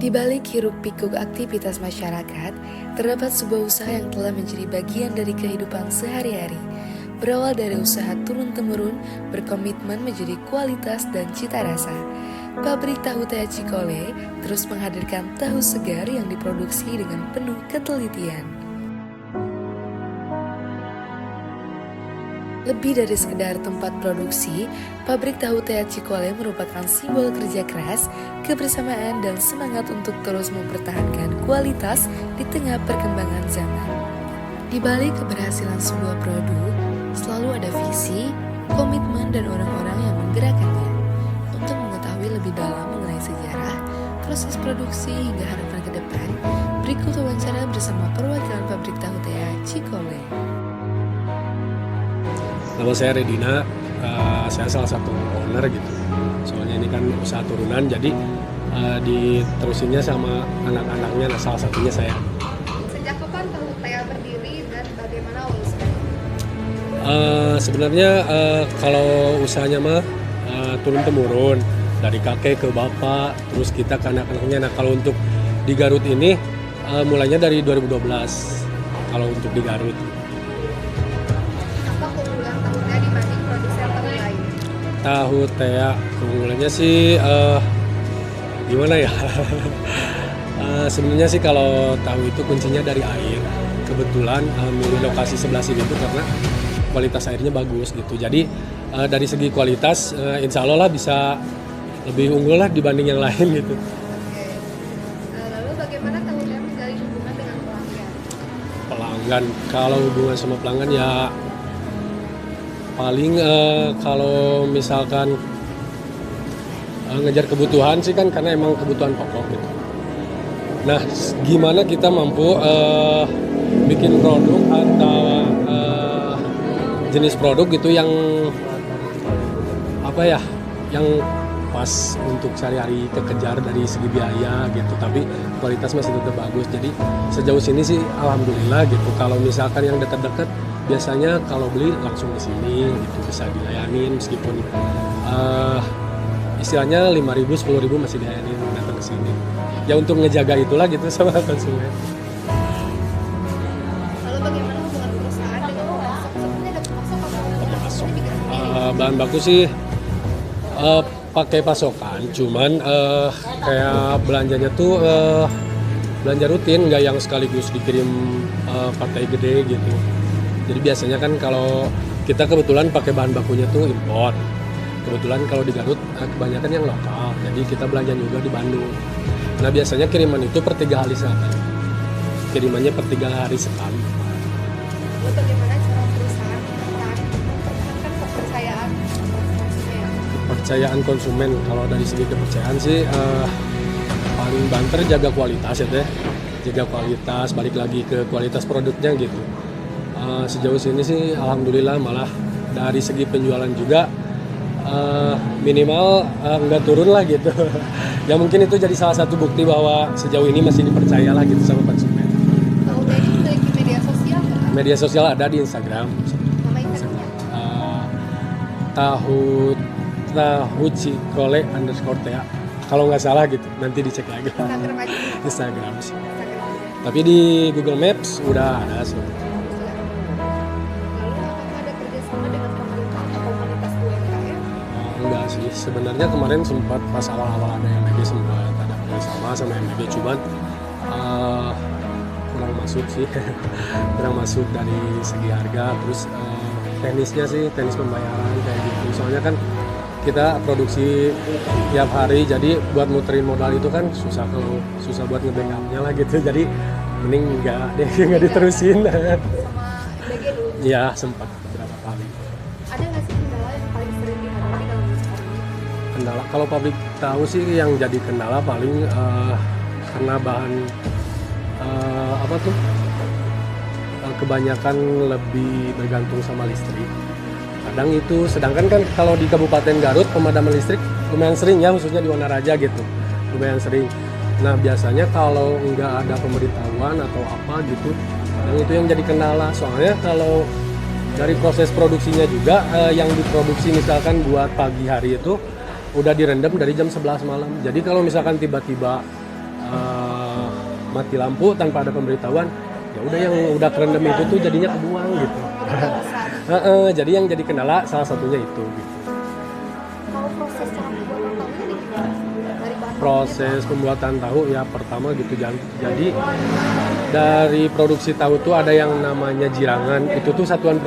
Di balik hiruk-pikuk aktivitas masyarakat, terdapat sebuah usaha yang telah menjadi bagian dari kehidupan sehari-hari. Berawal dari usaha turun-temurun, berkomitmen menjadi kualitas dan cita rasa. Pabrik Tahu Tea Cikole terus menghadirkan tahu segar yang diproduksi dengan penuh ketelitian. Lebih dari sekedar tempat produksi, pabrik Tahu Tea Cikole merupakan simbol kerja keras, kebersamaan, dan semangat untuk terus mempertahankan kualitas di tengah perkembangan zaman. Di balik keberhasilan sebuah produk, selalu ada visi, komitmen, dan orang-orang yang menggerakkannya. Untuk mengetahui lebih dalam mengenai sejarah, proses produksi, hingga harapan ke depan, berikut wawancara bersama perwakilan pabrik Tahu Tea Cikole. Nama saya Redina, saya salah satu owner gitu. Soalnya ini kan usaha turunan, jadi diterusinnya sama anak-anaknya, salah satunya saya. Sejak kapan Tahu Tea berdiri dan bagaimana awal usaha? Sebenarnya kalau usahanya mah turun-temurun dari kakek ke bapak, terus kita ke anak-anaknya. Nah kalau untuk di Garut ini mulainya dari 2012 kalau untuk di Garut. Apa keunggulan Tahu Tea dibanding produsen tahu lain? Tahu Tea keunggulannya sih gimana ya? Sebenarnya sih kalau tahu itu kuncinya dari air. Kebetulan milih lokasi sebelah sini itu karena kualitas airnya bagus gitu. Jadi dari segi kualitas insya Allah lah bisa lebih unggul lah dibanding yang lain gitu. Oke. Lalu bagaimana Tahu Tea menjalin hubungan dengan pelanggan? Pelanggan, kalau hubungan sama pelanggan ya paling kalau misalkan ngejar kebutuhan sih kan karena emang kebutuhan pokok gitu. Nah, gimana kita mampu bikin produk atau jenis produk gitu yang apa ya, yang pas untuk sehari-hari kekejar dari segi biaya gitu, tapi kualitas masih tetap bagus. Jadi sejauh sini sih alhamdulillah gitu. Kalau misalkan yang dekat-dekat biasanya kalau beli langsung ke sini gitu, bisa dilayanin meskipun istilahnya 5.000 10.000 masih dilayanin datang ke sini. Ya untuk ngejaga itulah gitu sama konsumen. Lalu bagaimana hubungan perusahaan dengan pemasok? Sebenarnya ada pemasok atau pemasoknya bikin sendiri? Bahan baku sih pakai pasokan, cuman kayak belanjanya tuh belanja rutin, nggak yang sekaligus dikirim partai gede gitu. Jadi biasanya kan kalau kita kebetulan pakai bahan bakunya tuh impor. Kebetulan kalau di Garut kebanyakan yang lokal, jadi kita belanja juga di Bandung. Nah biasanya kiriman itu per 3 hari sekali. Kirimannya per 3 hari sekali. Lalu bagaimana cara perusahaan mempertahankan kepercayaan konsumen? Kepercayaan konsumen, kalau dari segi kepercayaan sih paling banter jaga kualitas ya teh. Jaga kualitas, balik lagi ke kualitas produknya gitu. Sejauh sini sih alhamdulillah malah dari segi penjualan juga minimal nggak turun lah gitu. Ya mungkin itu jadi salah satu bukti bahwa sejauh ini masih dipercaya lah gitu sama konsumen. Tahu Tea ini memiliki media sosial nggak? Media sosial ada di Instagram. Nama Instagramnya? Tahu Cikole _tea. Kalau nggak salah gitu, nanti dicek lagi. Instagram aja. Instagram sih. Instagram aja. Tapi di Google Maps udah ada sih. Lalu apakah ada kerjasama dengan pemerintah atau komunitas UMKM? Enggak sih, sebenarnya kemarin sempat pas awal-awal ada MBG sempat ada kerjasama sama MBG, cuman kurang masuk sih, kurang masuk dari segi harga, terus teknisnya sih, teknis pembayaran kayak gitu. Soalnya kan kita produksi tiap hari, jadi buat muterin modal itu kan susah buat nge-backupnya lah gitu. Jadi mending nggak diterusin. Sama MBG dulu. Ya sempat beberapa kali. Ada nggak sih kendala yang paling sering dihadapi dalam usaha ini? Kendala kalau pabrik tahu sih yang jadi kendala paling karena bahan kebanyakan lebih bergantung sama listrik. Kadang itu, sedangkan kan kalau di Kabupaten Garut pemadaman listrik lumayan sering ya, khususnya di Wanaraja gitu, lumayan sering. Nah biasanya kalau nggak ada pemberitahuan atau apa gitu, kadang itu yang jadi kendala. Soalnya kalau dari proses produksinya juga yang diproduksi misalkan buat pagi hari itu udah direndam dari jam 11 malam. Jadi kalau misalkan tiba-tiba mati lampu tanpa ada pemberitahuan, ya udah yang udah kerendam itu tuh jadinya kebuang gitu. Jadi yang jadi kendala salah satunya itu gitu. Kalau proses cara pembuatan tahunya nih gimana? Dari bahan Proses pembuatan tahu ya pertama gitu, jadi dari produksi tahu tuh ada yang namanya jirangan, itu tuh satuan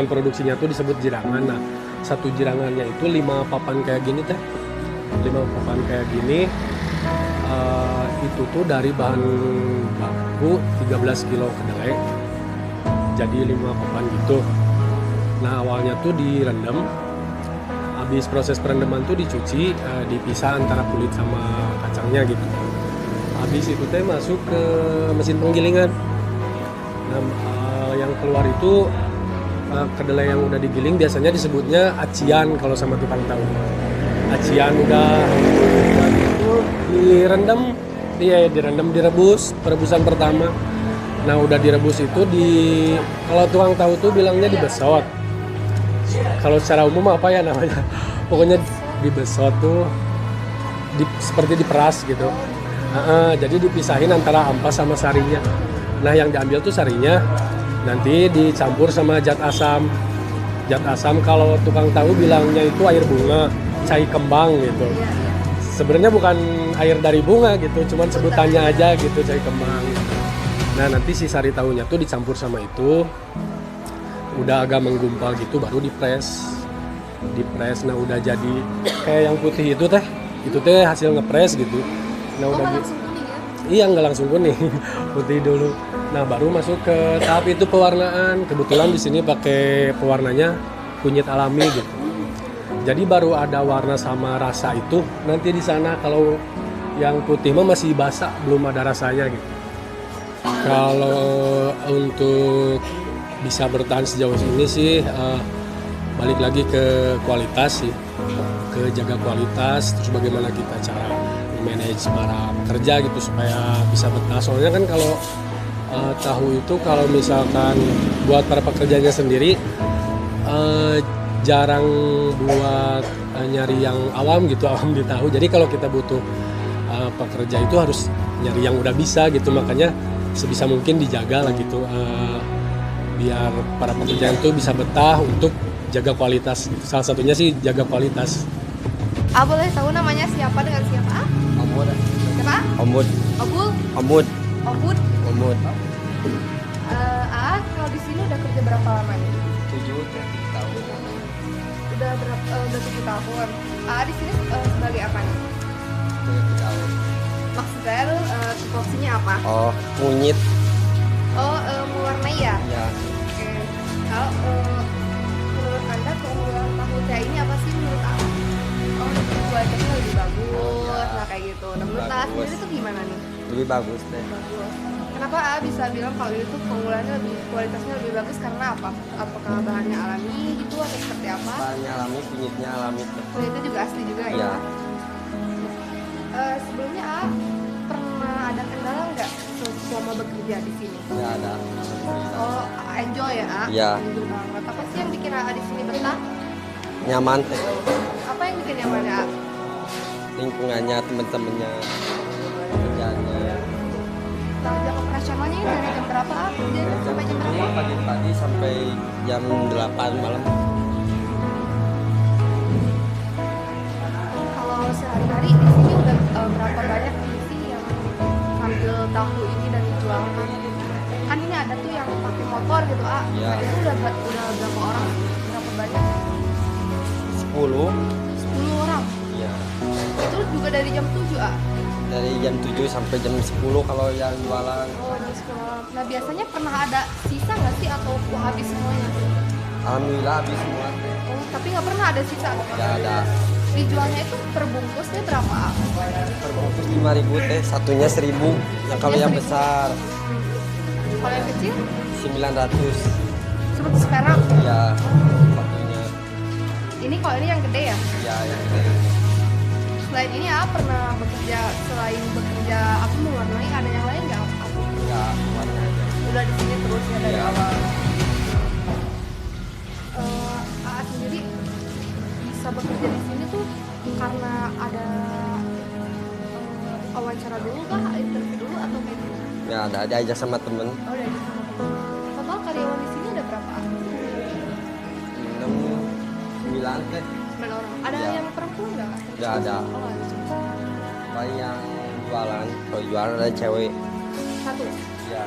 produksinya tuh disebut jirangan. Nah, satu jirangannya itu 5 papan kayak gini teh, 5 papan kayak gini. Itu tuh dari bahan baku 13 kilo kedelai jadi 5 papan gitu. Nah, awalnya tuh direndam, habis proses perendaman tuh dicuci, dipisah antara kulit sama kacangnya gitu. Habis itu teh masuk ke mesin penggilingan. Nah, yang keluar itu kedelai yang udah digiling, biasanya disebutnya acian kalau sama tukang tahu. Acian udah itu direndam, direbus, perebusan pertama. Nah, udah direbus itu kalau tukang tahu tuh bilangnya dibesot. Kalau secara umum apa ya namanya? Pokoknya dibesot tuh seperti diperas gitu. Jadi dipisahin antara ampas sama sarinya. Nah, yang diambil tuh sarinya, nanti dicampur sama zat asam. Zat asam kalau tukang tahu bilangnya itu air bunga, cai kembang gitu. Sebenarnya bukan air dari bunga gitu, cuman sebutannya aja gitu, cai kembang. Nah, nanti si sari tahunya tuh dicampur sama itu, udah agak menggumpal gitu, baru dipres. Nah, udah jadi kayak yang putih itu teh hasil ngepres gitu. Nah, udah gitu. langsung kuning ya? Iya, nggak langsung kuning, putih dulu. Nah, baru masuk ke tahap itu pewarnaan. Kebetulan di sini pakai pewarnanya kunyit alami gitu. Jadi baru ada warna sama rasa itu nanti di sana. Kalau yang putih mah masih basah, belum ada rasanya gitu. Kalau untuk bisa bertahan sejauh ini sih balik lagi ke kualitas sih, ke jaga kualitas, terus bagaimana kita cara manage para pekerja gitu supaya bisa betah. Soalnya kan kalau tahu itu kalau misalkan buat para pekerjanya sendiri jarang buat nyari yang awam gitu, awam di tahu. Jadi kalau kita butuh pekerja itu harus nyari yang udah bisa gitu, makanya sebisa mungkin dijaga lah gitu, biar para pekerja itu bisa betah untuk jaga kualitas. Salah satunya sih jaga kualitas. Boleh tahu namanya siapa dengan siapa? Omud. Siapa? Omud. Obul? Omud. Obud? Omud. Kalau di sini udah kerja berapa lama nih? 7 tahun. Udah 7 tahun. Di sini sebagai apa nih? 7 tahun. Maksud saya tuh tupoksinya apa? Oh, kunyit. Mewarnai ya? Ya. Oke. Kalau menurut Anda keunggulan tahu teh ini apa sih menurut Anda? Kualitasnya lebih bagus, nah kayak gitu. Nah, menurut Anda Bagus. sendiri tuh gimana nih? Lebih bagus deh. Bagus. Kenapa bisa bilang kalau itu keunggulannya kualitasnya lebih bagus karena apa? Apakah bahannya alami gitu atau seperti apa? Bahannya alami, kunyitnya alami. Kulitnya juga asli juga ya? Iya. Sebelumnya pernah ada kendala nggak selama bekerja di sini? Ya ada. Oh, enjoy ya? Iya. Enjoy banget. Apa sih yang bikin di sini betah? Nyaman teh. Apa yang bikin nyaman ya? Lingkungannya, teman-temannya, kerjaannya. Nah, jam operasionalnya ini dari jam berapa? Kerjanya sampai jam berapa? Pagi-pagi sampai jam 8 malam. Kalau sehari-hari di sini udah berapa banyak sih yang ngambil tahu ini dan dijualkan? Kan ini ada tuh yang pakai motor gitu, Iya. Nah, itu udah berapa orang? Berapa banyak? 10. 10 orang. Iya. Itu juga dari jam 7, Dari jam 7 sampai jam 10 kalau yang jualan. Oh, jam 10 orang. Nah, biasanya pernah ada sisa nggak sih atau habis semuanya? Alhamdulillah habis semua. Oh, tapi nggak pernah ada sisa. Ya ada. Dijualnya itu per bungkusnya berapa? Perbungkus 5.000 teh, satunya 1.000. Yang kalau yang 1.000. besar Kalau yang kecil 900. seperti sekarang. Ya, satunya. Ini kalau ini yang gede ya. Ya, yang gede. Selain ini pernah bekerja, selain bekerja aku mewarnai, ada yang lain nggak? Aku Ya, warna aja. udah di sini terus ya dari Iya. awal. Sendiri bisa bekerja di sini tuh karena ada wawancara dulu kah, interview dulu atau kayak gimana? Ya ada diajak sama temen. Oh, dari sama teman. Total karyawan di sini ada berapa? 6, 9 teh. 9 orang. Ada Ya. yang perempuan nggak? Nggak ada. Oh, ada cuma Paling yang jualan, kalau jualan ada cewek. satu. Ya.